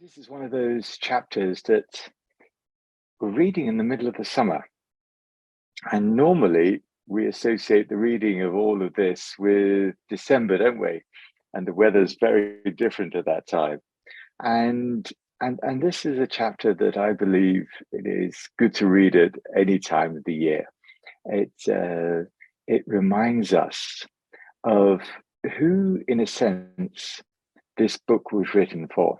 This is one of those chapters that we're reading in the middle of the summer. And normally we associate the reading of all of this with December, don't we? And the weather's very different at that time. And and this is a chapter that I believe it is good to read at any time of the year. It reminds us of who, in a sense, this book was written for.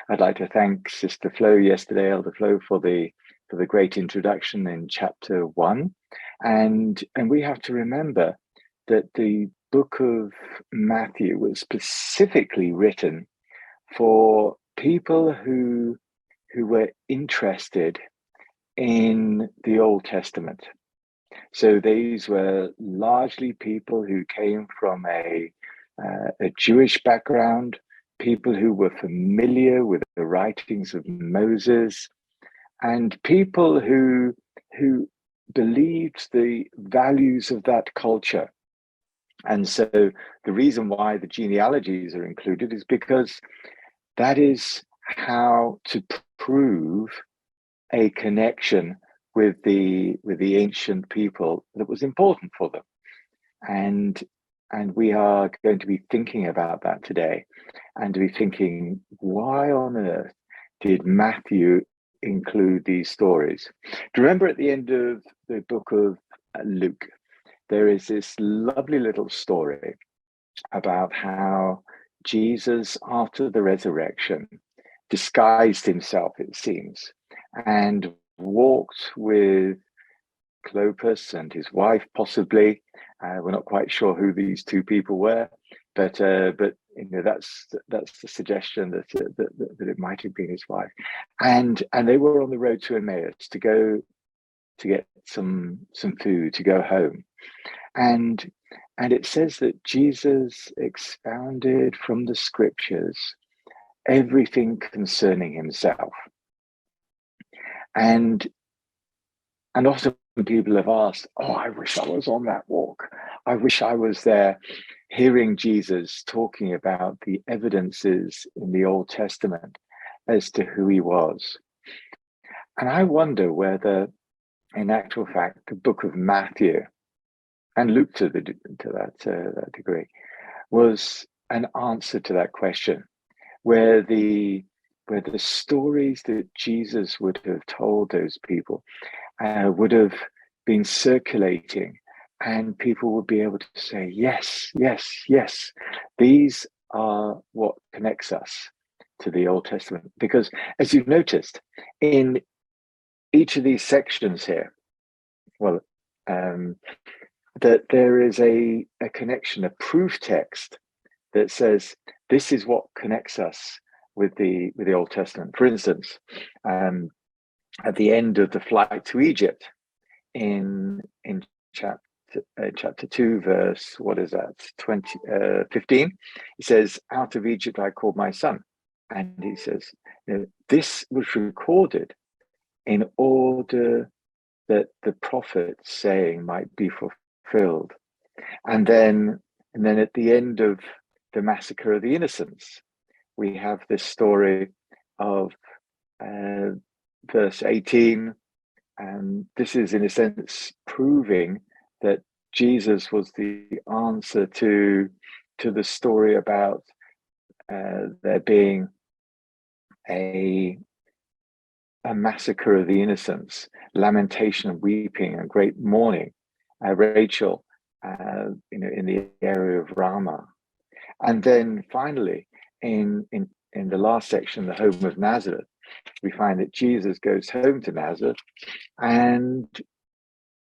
I'd like to thank Sister Flo yesterday, Elder Flo, for the great introduction in chapter 1. And we have to remember that the book of Matthew was specifically written for people who were interested in the Old Testament. So these were largely people who came from a Jewish background, people who were familiar with the writings of Moses, and people who believed the values of that culture. And so the reason why the genealogies are included is because that is how to prove a connection with the ancient people that was important for them. And we are going to be thinking about that today, and to be thinking, why on earth did Matthew include these stories? Do you remember at the end of the book of Luke, there is this lovely little story about how Jesus, after the resurrection, disguised himself, it seems, and walked with Clopas and his wife, possibly. We're not quite sure who these two people were, but you know, that's the suggestion that it might have been his wife, and they were on the road to Emmaus to go to get some food to go home, and it says that Jesus expounded from the scriptures everything concerning himself, and often people have asked, oh, I wish I was on that walk. I wish I was there hearing Jesus talking about the evidences in the Old Testament as to who he was. And I wonder whether, in actual fact, the book of Matthew and Luke to that degree was an answer to that question, where the stories that Jesus would have told those people would have been circulating, and people would be able to say, yes, yes, yes, these are what connects us to the Old Testament. Because as you've noticed, in each of these sections here, well, that there is a connection, a proof text that says this is what connects us with the Old Testament. For instance, at the end of the flight to Egypt, in chapter 2, verse, what is that, 15, he says, out of Egypt I called my son. And he says, you know, this was recorded in order that the prophet's saying might be fulfilled. And then at the end of the massacre of the innocents, we have this story of verse 18, and this is in a sense proving that Jesus was the answer to the story about there being a massacre of the innocents, lamentation and weeping and great mourning. Rachel, in the area of Ramah, and then finally in the last section, the home of Nazareth, we find that Jesus goes home to Nazareth, and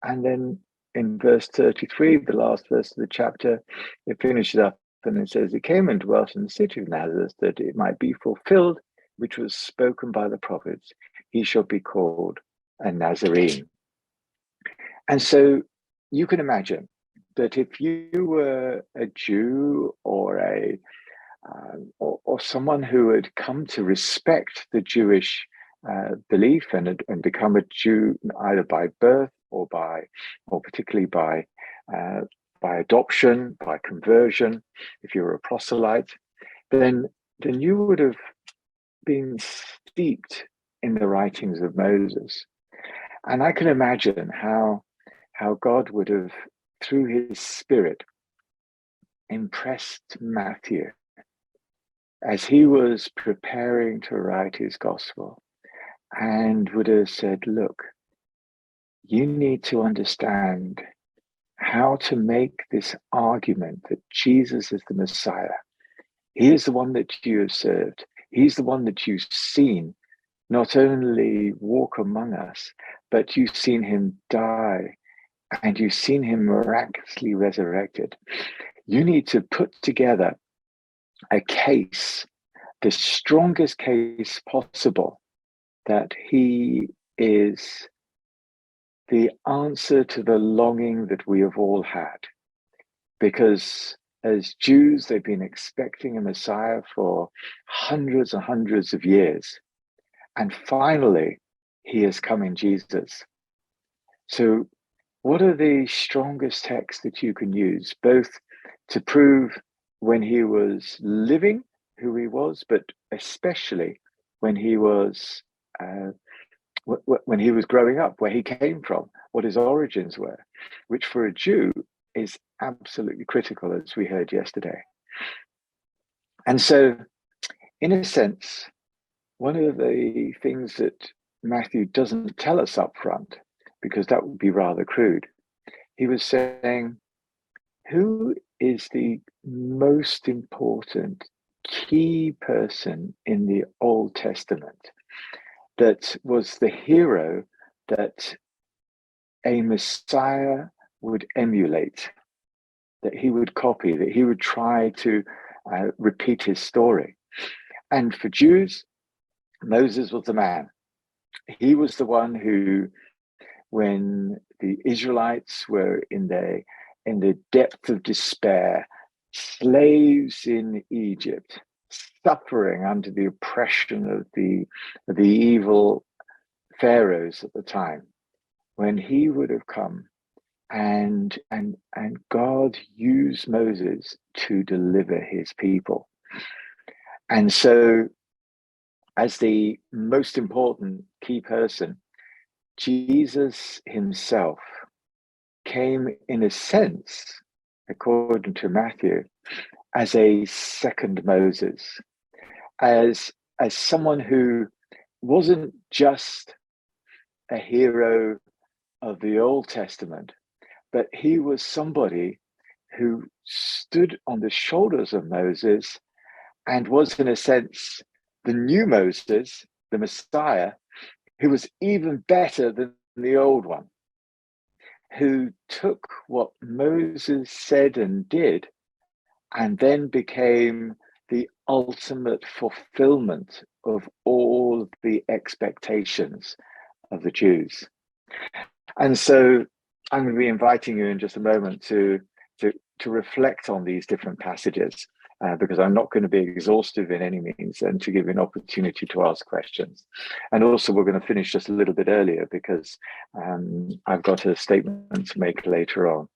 then in verse 33, the last verse of the chapter, it finishes up and it says, it came and dwelt in the city of Nazareth, that it might be fulfilled, which was spoken by the prophets, he shall be called a Nazarene. And so you can imagine that if you were a Jew or or someone who had come to respect the Jewish belief and become a Jew either by birth or particularly by adoption, by conversion, if you were a proselyte, then you would have been steeped in the writings of Moses. And I can imagine how God would have, through his Spirit, impressed Matthew as he was preparing to write his gospel, and would have said, look, you need to understand how to make this argument that Jesus is the Messiah. He is the one that you have served. He's the one that you've seen not only walk among us, but you've seen him die, and you've seen him miraculously resurrected. You need to put together a case, the strongest case possible, that he is the answer to the longing that we have all had. Because as Jews, they've been expecting a Messiah for hundreds and hundreds of years. And finally, he has come in Jesus. So what are the strongest texts that you can use, both to prove when he was living who he was, but especially when he was growing up, where he came from, what his origins were, which for a Jew is absolutely critical, as we heard yesterday. And so, in a sense, one of the things that Matthew doesn't tell us up front, because that would be rather crude, he was saying, who is the most important key person in the Old Testament that was the hero that a Messiah would emulate, that he would copy, that he would try to repeat his story? And for Jews, Moses was the man. He was the one who, when the Israelites were in the depth of despair, slaves in Egypt, suffering under the oppression of the evil pharaohs at the time, when he would have come and God used Moses to deliver his people. And so, as the most important key person, Jesus himself came, in a sense, according to Matthew, as a second Moses, as someone who wasn't just a hero of the Old Testament, but he was somebody who stood on the shoulders of Moses and was, in a sense, the new Moses, the Messiah, who was even better than the old one, who took what Moses said and did and then became the ultimate fulfillment of all the expectations of the Jews. And so I'm going to be inviting you in just a moment to reflect on these different passages, because I'm not going to be exhaustive in any means, and to give you an opportunity to ask questions. And also, we're going to finish just a little bit earlier because I've got a statement to make later on.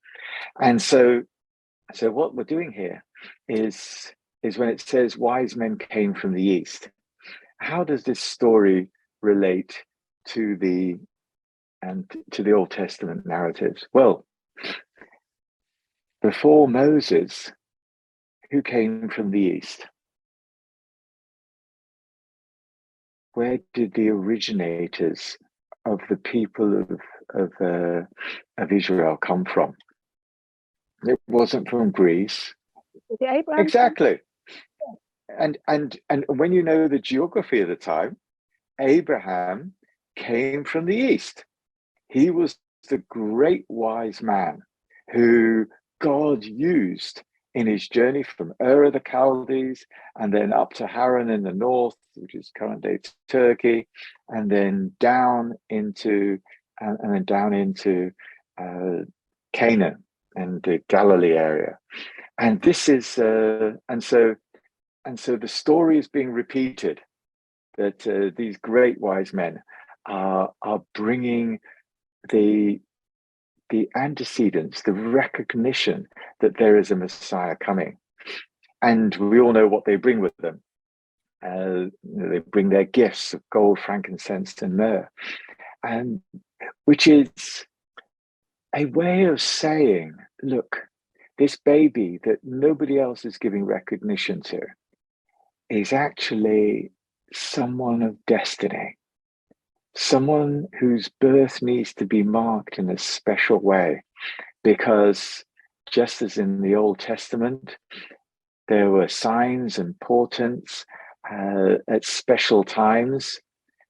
And so what we're doing here is when it says wise men came from the east, how does this story relate to the Old Testament narratives? Well, before Moses, who came from the east? Where did the originators of the people of Israel come from? It wasn't from Greece. Abraham? Exactly. And when you know the geography of the time, Abraham came from the east. He was the great wise man who God used in his journey from Ur of the Chaldees, and then up to Haran in the north, which is current day Turkey, and then down into Canaan and the Galilee area. And this is and so the story is being repeated, that these great wise men are bringing the antecedents, the recognition that there is a Messiah coming. And we all know what they bring with them. They bring their gifts of gold, frankincense, and myrrh, and which is a way of saying, look, this baby that nobody else is giving recognition to is actually someone of destiny, someone whose birth needs to be marked in a special way, because just as in the Old Testament, there were signs and portents at special times,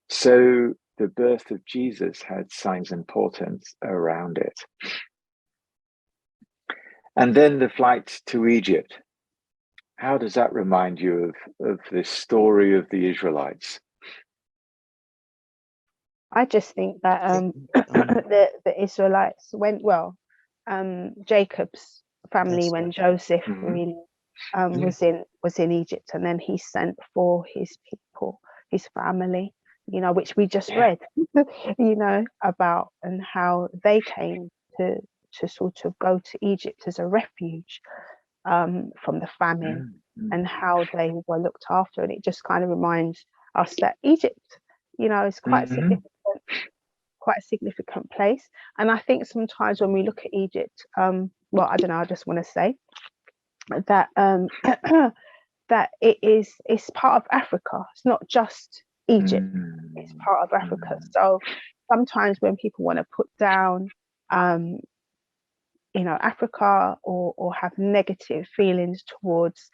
so the birth of Jesus had signs and portents around it. And then the flight to Egypt. How does that remind you of this story of the Israelites? I just think that the Israelites went well. Jacob's family, when Joseph really was in Egypt, and then he sent for his people, his family, which we just read, about, and how they came to sort of go to Egypt as a refuge from the famine, and how they were looked after. And it just kind of reminds us that Egypt, is quite a significant place. And I think sometimes when we look at Egypt, well, I don't know, I just want to say that that it's part of Africa. It's not just Egypt, it's part of Africa. So sometimes when people want to put down Africa, or have negative feelings towards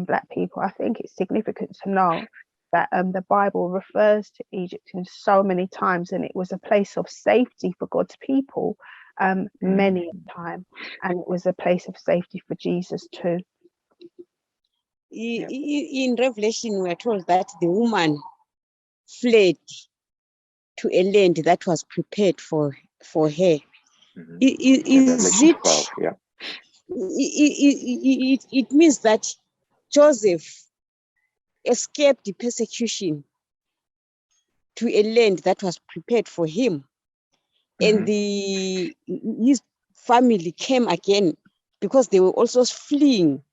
Black people, I think it's significant to know that the Bible refers to Egypt in so many times, and it was a place of safety for God's people many a time, and it was a place of safety for Jesus too. In Revelation, we are told that the woman fled to a land that was prepared for her. It means that Joseph escaped the persecution to a land that was prepared for him, and his family came again, because they were also fleeing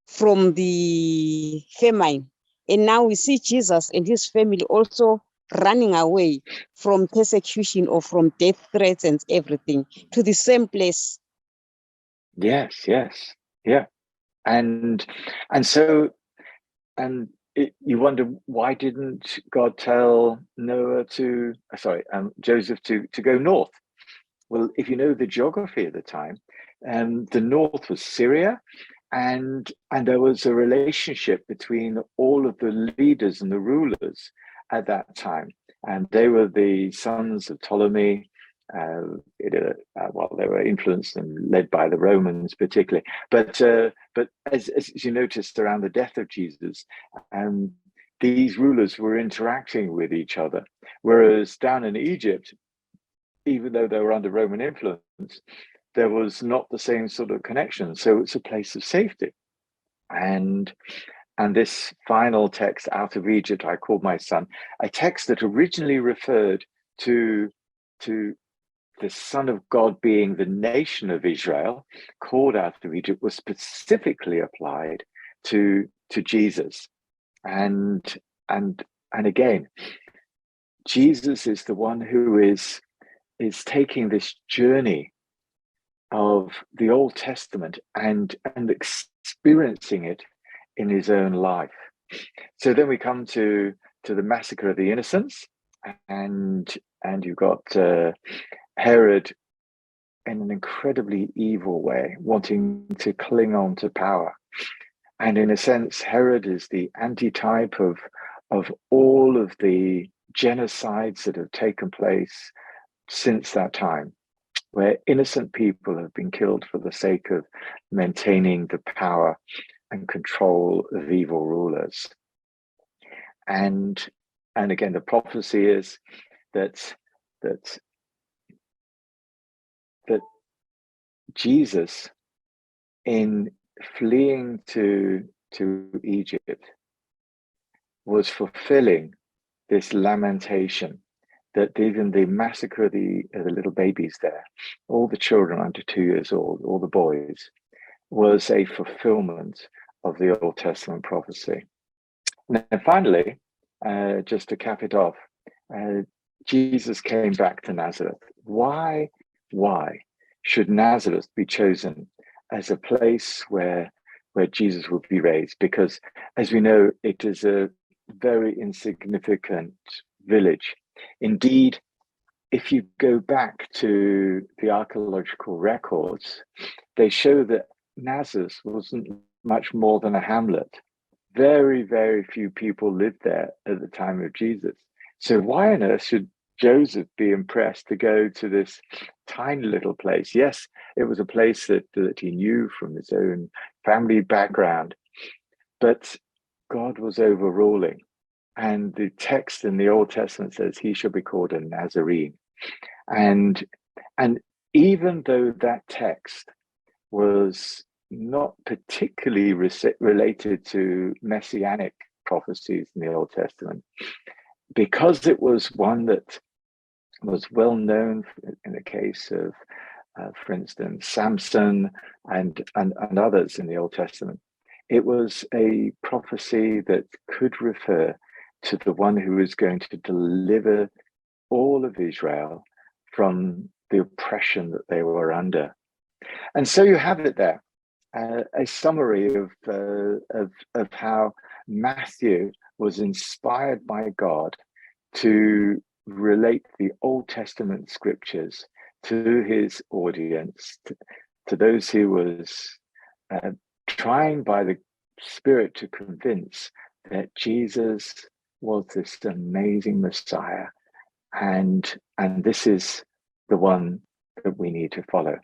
from the famine. And now we see Jesus and his family also running away from persecution or from death threats and everything to the same place. Yes, yeah. And so, and you wonder, why didn't God tell Joseph to go north? Well, if you know the geography at the time, the north was Syria, and there was a relationship between all of the leaders and the rulers at that time, and they were the sons of Ptolemy. They were influenced and led by the Romans particularly, but as you noticed around the death of Jesus, these rulers were interacting with each other, whereas down in Egypt, even though they were under Roman influence, there was not the same sort of connection. So it's a place of safety. And this final text, out of Egypt I called my son, a text that originally referred to the Son of God being the nation of Israel, called out of Egypt, was specifically applied to Jesus. And again, Jesus is the one who is taking this journey of the Old Testament and experiencing it in his own life. So then we come to the massacre of the innocents, and you've got Herod, in an incredibly evil way, wanting to cling on to power. And in a sense, Herod is the antitype of all of the genocides that have taken place since that time, where innocent people have been killed for the sake of maintaining the power and control of evil rulers. And again, the prophecy is that Jesus, in fleeing to Egypt, was fulfilling this lamentation, that even the massacre of the little babies there, all the children under 2 years old, all the boys, was a fulfillment of the Old Testament prophecy. And then finally, just to cap it off, Jesus came back to Nazareth. Why should Nazareth be chosen as a place where Jesus would be raised? Because, as we know, it is a very insignificant village. Indeed, if you go back to the archaeological records, they show that Nazareth wasn't much more than a hamlet. Very, very few people lived there at the time of Jesus. So why on earth should Joseph be impressed to go to this tiny little place? Yes, it was a place that he knew from his own family background, but God was overruling. And the text in the Old Testament says he shall be called a Nazarene. And even though that text was not particularly related to messianic prophecies in the Old Testament, because it was one that was well known in the case of, for instance, Samson and others in the Old Testament, it was a prophecy that could refer to the one who is going to deliver all of Israel from the oppression that they were under. And so you have it there, a summary of how Matthew was inspired by God to relate the Old Testament scriptures to his audience, to those he was trying by the Spirit to convince that Jesus was this amazing Messiah, and this is the one that we need to follow.